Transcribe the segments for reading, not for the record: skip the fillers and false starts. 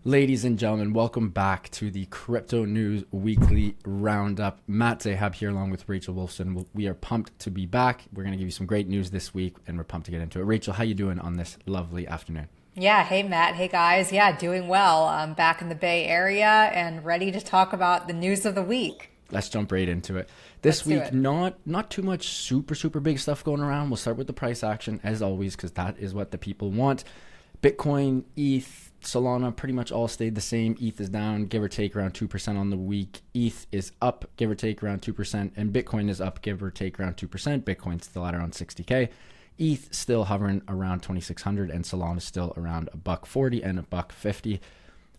Ladies and gentlemen, welcome back to the Crypto News Weekly Roundup. Matt Zahab here along with Rachel Wolfson. We are pumped to be back. We're going to give you some great news this week and we're pumped to get into it. Rachel, how you doing on this lovely afternoon? Yeah, hey Matt, hey guys. Yeah, doing well. I'm back in the Bay Area and ready to talk about the news of the week. Let's jump right into it. Let's This do week, it. not too much super big stuff going around. We'll start with the price action as always because that is what the people want. Bitcoin, ETH, Solana pretty much all stayed the same. ETH is down, give or take around 2% on the week. ETH is up, give or take around 2%. And Bitcoin is up, give or take around 2%. Bitcoin's still at around 60K. ETH still hovering around 2,600 and Solana is still around $1.40 and $1.50.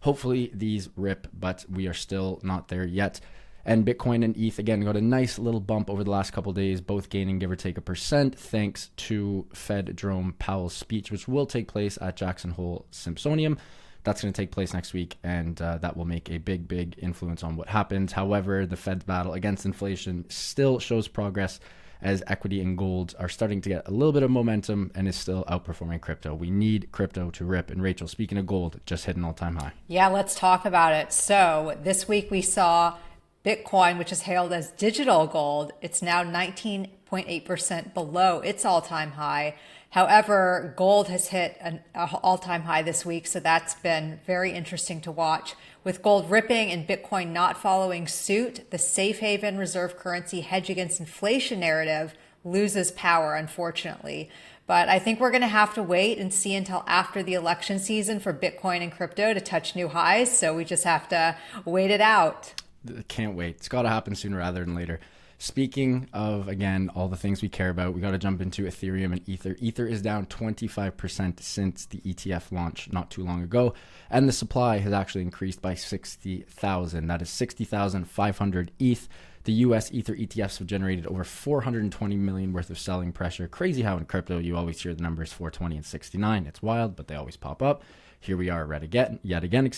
Hopefully these rip, but we are still not there yet. And Bitcoin and ETH, again, got a nice little bump over the last couple of days, both gaining give or take 1%, thanks to Fed Jerome Powell's speech, which will take place at Jackson Hole Symposium. That's going to take place next week, and that will make a big influence on what happens. However, the Fed's battle against inflation still shows progress as equity and gold are starting to get a little bit of momentum and is still outperforming crypto. We need crypto to rip. And Rachel, speaking of gold, just hit an all-time high. Yeah, let's talk about it. So this week we saw Bitcoin, which is hailed as digital gold. It's now 19.8% below its all-time high. However, gold has hit an all-time high this week, so that's been very interesting to watch. With gold ripping and Bitcoin not following suit, the safe haven reserve currency hedge against inflation narrative loses power, unfortunately. But I think we're going to have to wait and see until after the election season for Bitcoin and crypto to touch new highs, so we just have to wait it out. Can't wait. It's got to happen sooner rather than later. Speaking of, again, all the things we care about, we got to jump into Ethereum and Ether. Ether is down 25% since the ETF launch not too long ago, and the supply has actually increased by 60,000. That is 60,500 ETH. The US Ether ETFs have generated over 420 million worth of selling pressure. Crazy how in crypto you always hear the numbers 420 and 69. It's wild, but they always pop up. Here we are yet again,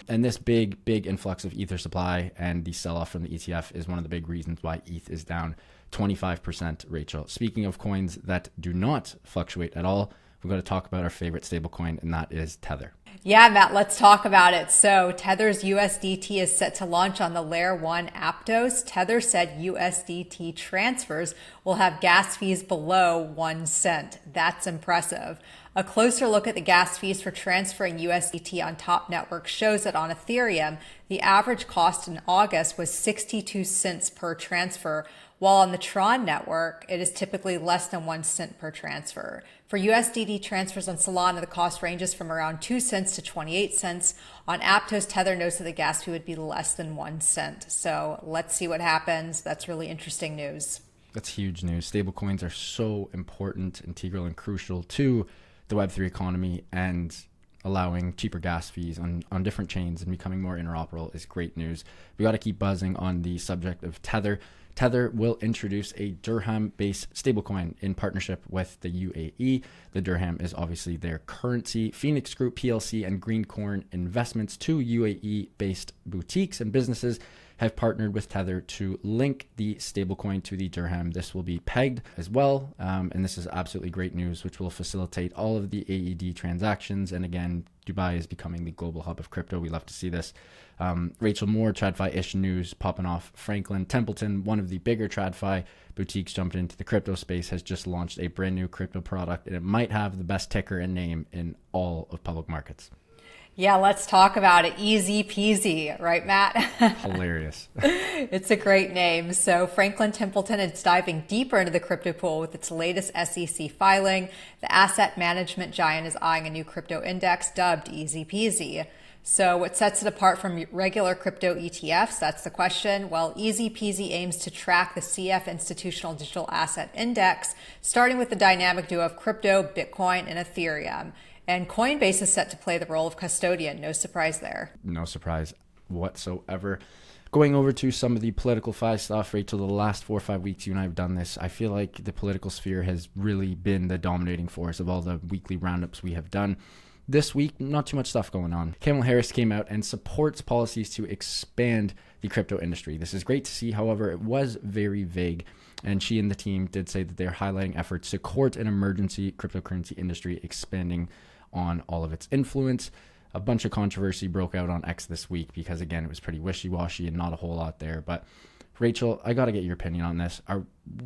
and this big influx of Ether supply and the sell-off from the ETF is one of the big reasons why ETH is down 25%, Rachel. Speaking of coins that do not fluctuate at all, we're going to talk about our favorite stablecoin, and that is Tether. Yeah, Matt, let's talk about it. So Tether's USDT is set to launch on the Layer 1 Aptos. Tether said USDT transfers will have gas fees below 1 cent. That's impressive. A closer look at the gas fees for transferring USDT on top networks shows that on Ethereum, the average cost in August was 62 cents per transfer, while on the Tron network, it is typically less than 1 cent per transfer. For USDT transfers on Solana, the cost ranges from around 2 cents to 28 cents. On Aptos, Tether notes that the gas fee would be less than 1 cent. So let's see what happens. That's really interesting news. That's huge news. Stablecoins are so important, integral, and crucial to the Web3 economy, and allowing cheaper gas fees on different chains and becoming more interoperable is great news. We got to keep buzzing on the subject of Tether. Tether will introduce a Dirham-based stablecoin in partnership with the UAE. The Dirham is obviously their currency. Phoenix Group PLC and Greencorn Investments, two UAE-based boutiques and businesses, have partnered with Tether to link the stablecoin to the Dirham. This will be pegged as well, and this is absolutely great news, which will facilitate all of the AED transactions. And again, Dubai is becoming the global hub of crypto. We love to see this. Rachel, more TradFi-ish news popping off. Franklin Templeton, one of the bigger TradFi boutiques jumping into the crypto space, has just launched a brand new crypto product, and it might have the best ticker and name in all of public markets. Yeah, let's talk about it. Easy peasy, right, Matt? Hilarious. It's a great name. So Franklin Templeton is diving deeper into the crypto pool with its latest SEC filing. The asset management giant is eyeing a new crypto index dubbed Easy Peasy. So what sets it apart from regular crypto ETFs? That's the question. Well, Easy Peasy aims to track the CF Institutional Digital Asset Index, starting with the dynamic duo of crypto, Bitcoin, and Ethereum. And Coinbase is set to play the role of custodian. No surprise there. No surprise whatsoever. Going over to some of the political fi stuff, Rachel, the last 4 or 5 weeks you and I have done this, I feel like the political sphere has really been the dominating force of all the weekly roundups we have done. This week, not too much stuff going on. Kamala Harris came out and supports policies to expand the crypto industry. This is great to see. However, it was very vague. And she and the team did say that they're highlighting efforts to court an emergency cryptocurrency industry expanding on all of its influence. A bunch of controversy broke out on X this week because, again, it was pretty wishy-washy and not a whole lot there. But Rachel, I got to get your opinion on this.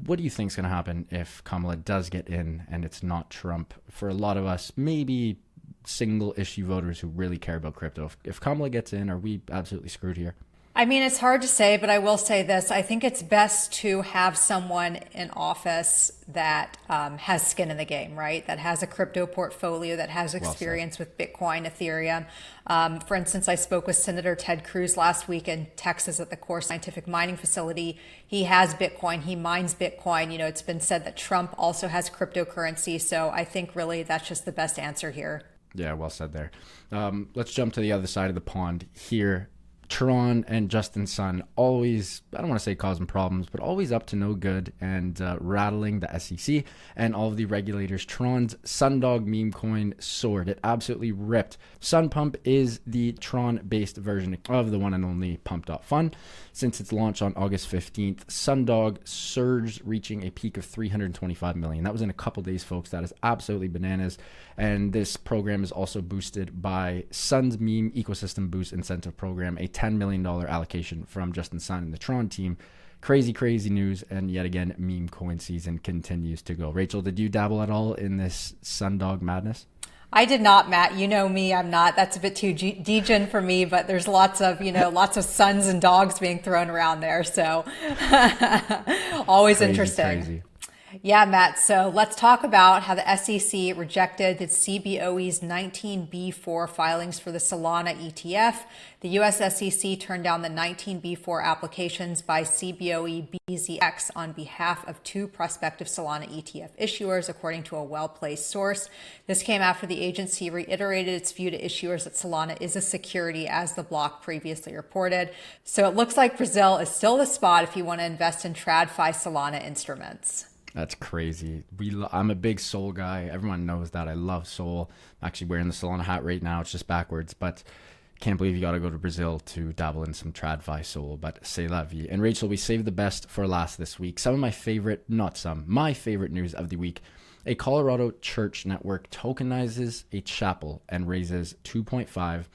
What do you think is going to happen if Kamala does get in and it's not Trump? For a lot of us, maybe single issue voters who really care about crypto. If Kamala gets in, are we absolutely screwed here? I mean, it's hard to say, but I will say this. I think it's best to have someone in office that has skin in the game, right? That has a crypto portfolio, that has experience with Bitcoin, Ethereum. For instance, I spoke with Senator Ted Cruz last week in Texas at the Core Scientific Mining Facility. He has Bitcoin. He mines Bitcoin. You know, it's been said that Trump also has cryptocurrency. So I think really that's just the best answer here. Yeah, well said there. Let's jump to the other side of the pond here. Tron and Justin Sun always, I don't want to say causing problems, but always up to no good and rattling the SEC and all of the regulators. Tron's Sundog meme coin soared. It absolutely ripped. SunPump is the Tron-based version of the one and only Pump.fun. Since its launch on August 15th, Sundog surged, reaching a peak of 325 million. That was in a couple days, folks. That is absolutely bananas. And this program is also boosted by Sun's Meme Ecosystem Boost Incentive Program, a $10 million allocation from Justin Sun and the Tron team. Crazy, crazy news. And yet again, meme coin season continues to go. Rachel, did you dabble at all in this Sundog madness? I did not, Matt. You know me, I'm not. That's a bit too degen for me, but there's lots of sons and dogs being thrown around there. So always crazy, interesting. Crazy. Yeah, Matt. So let's talk about how the SEC rejected the CBOE's 19B4 filings for the Solana ETF. The US SEC turned down the 19B4 applications by CBOE BZX on behalf of two prospective Solana ETF issuers, according to a well-placed source. This came after the agency reiterated its view to issuers that Solana is a security, as the block previously reported. So it looks like Brazil is still the spot if you want to invest in TradFi Solana instruments. That's crazy. I'm a big Sol guy. Everyone knows that. I love Sol. I'm actually wearing the Solana hat right now. It's just backwards, but can't believe you got to go to Brazil to dabble in some TradFi Sol, but c'est la vie. And Rachel, we saved the best for last this week. My favorite news of the week. A Colorado church network tokenizes a chapel and raises $2.5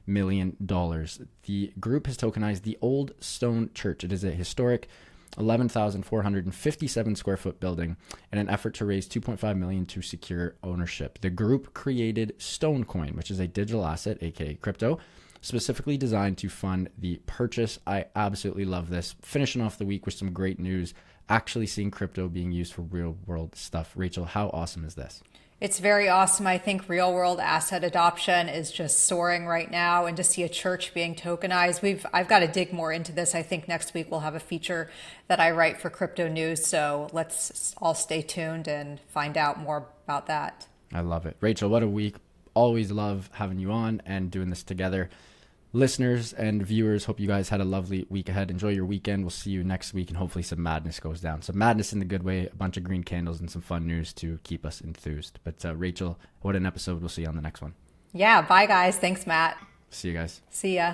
million. The group has tokenized the Old Stone Church. It is a historic 11,457 square foot building in an effort to raise $2.5 million to secure ownership. The group created Stonecoin, which is a digital asset, aka crypto, specifically designed to fund the purchase. I absolutely love this. Finishing off the week with some great news, actually seeing crypto being used for real world stuff. Rachel, how awesome is this? It's very awesome. I think real world asset adoption is just soaring right now, and to see a church being tokenized, I've got to dig more into this. I think next week we'll have a feature that I write for Cryptonews, so let's all stay tuned and find out more about that. I love it. Rachel, what a week. Always love having you on and doing this together. Listeners and viewers, hope you guys had a lovely week ahead. Enjoy your weekend. We'll see you next week, and hopefully some madness goes down. Some madness in the good way, a bunch of green candles, and some fun news to keep us enthused. But Rachel, what an episode. We'll see you on the next one. Yeah, bye guys. Thanks, Matt. See you guys. See ya.